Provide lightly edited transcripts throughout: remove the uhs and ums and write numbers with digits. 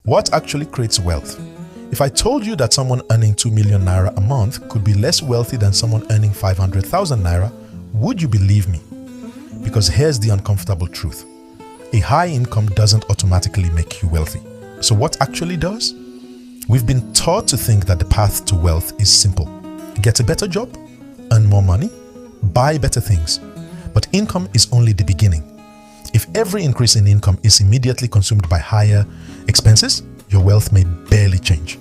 What actually creates wealth? If I told you that someone earning 2 million naira a month could be less wealthy than someone earning 500,000 naira, would you believe me? Because here's the uncomfortable truth. A high income doesn't automatically make you wealthy. So what actually does? We've been taught to think that the path to wealth is simple. Get a better job, earn more money, buy better things. But income is only the beginning. If every increase in income is immediately consumed by higher expenses, your wealth may barely change.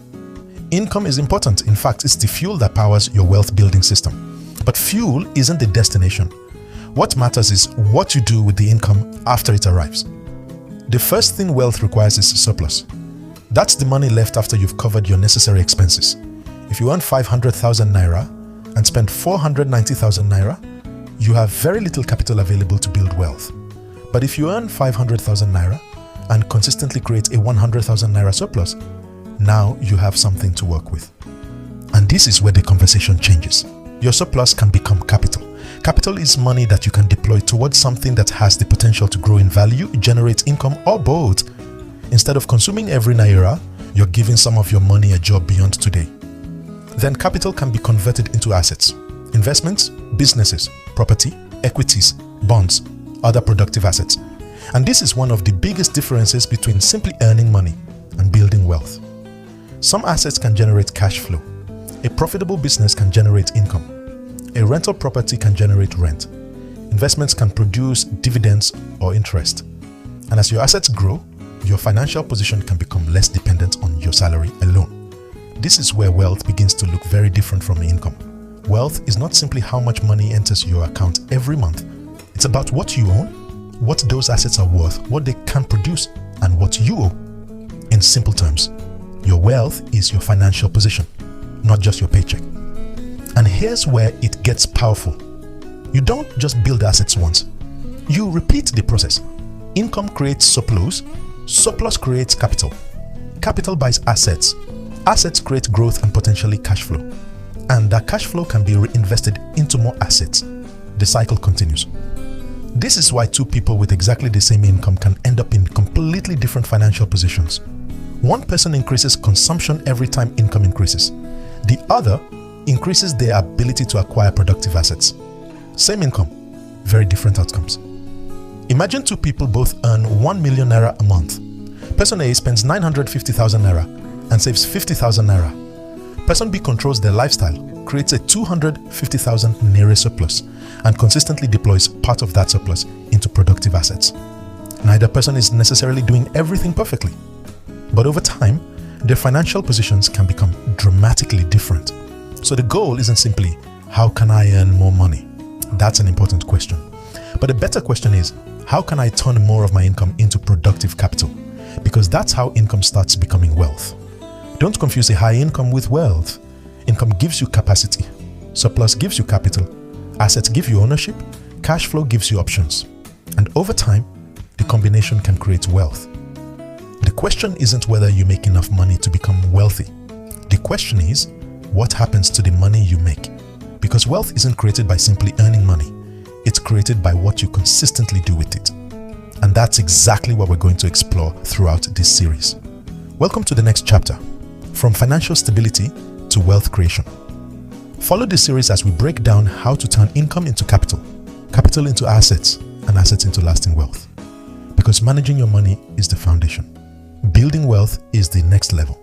Income is important. In fact, it's the fuel that powers your wealth building system. But fuel isn't the destination. What matters is what you do with the income after it arrives. The first thing wealth requires is a surplus. That's the money left after you've covered your necessary expenses. If you earn 500,000 naira and spend 490,000 naira, you have very little capital available to build wealth. But if you earn 500,000 naira and consistently create a 100,000 naira surplus, now you have something to work with. And this is where the conversation changes. Your surplus can become capital. Capital is money that you can deploy towards something that has the potential to grow in value, generate income, or both. Instead of consuming every naira, you're giving some of your money a job beyond today. Then capital can be converted into assets, investments, businesses, property, equities, bonds, other productive assets. And this is one of the biggest differences between simply earning money and building wealth. Some assets can generate cash flow. A profitable business can generate income. A rental property can generate rent. Investments can produce dividends or interest. And as your assets grow, your financial position can become less dependent on your salary alone. This is where wealth begins to look very different from income. Wealth is not simply how much money enters your account every month. It's about what you own, what those assets are worth, what they can produce, and what you owe. In simple terms, your wealth is your financial position, not just your paycheck. And here's where it gets powerful. You don't just build assets once. You repeat the process. Income creates surplus. Surplus creates capital. Capital buys assets. Assets create growth and potentially cash flow. And that cash flow can be reinvested into more assets. The cycle continues. This is why two people with exactly the same income can end up in completely different financial positions. One person increases consumption every time income increases. The other increases their ability to acquire productive assets. Same income, very different outcomes. Imagine two people both earn 1 million naira a month. Person A spends 950,000 naira and saves 50,000 naira. Person B controls their lifestyle, creates a 250,000 naira surplus, and consistently deploys part of that surplus into productive assets. Neither person is necessarily doing everything perfectly, but over time, their financial positions can become dramatically different. So the goal isn't simply, how can I earn more money? That's an important question. But a better question is, how can I turn more of my income into productive capital? Because that's how income starts becoming wealth. Don't confuse a high income with wealth. Income gives you capacity. Surplus gives you capital. Assets give you ownership. Cash flow gives you options. And over time, the combination can create wealth. The question isn't whether you make enough money to become wealthy. The question is, what happens to the money you make? Because wealth isn't created by simply earning money. It's created by what you consistently do with it. And that's exactly what we're going to explore throughout this series. Welcome to the next chapter, from financial stability to wealth creation. Follow this series as we break down how to turn income into capital, capital into assets, and assets into lasting wealth. Because managing your money is the foundation. Building wealth is the next level.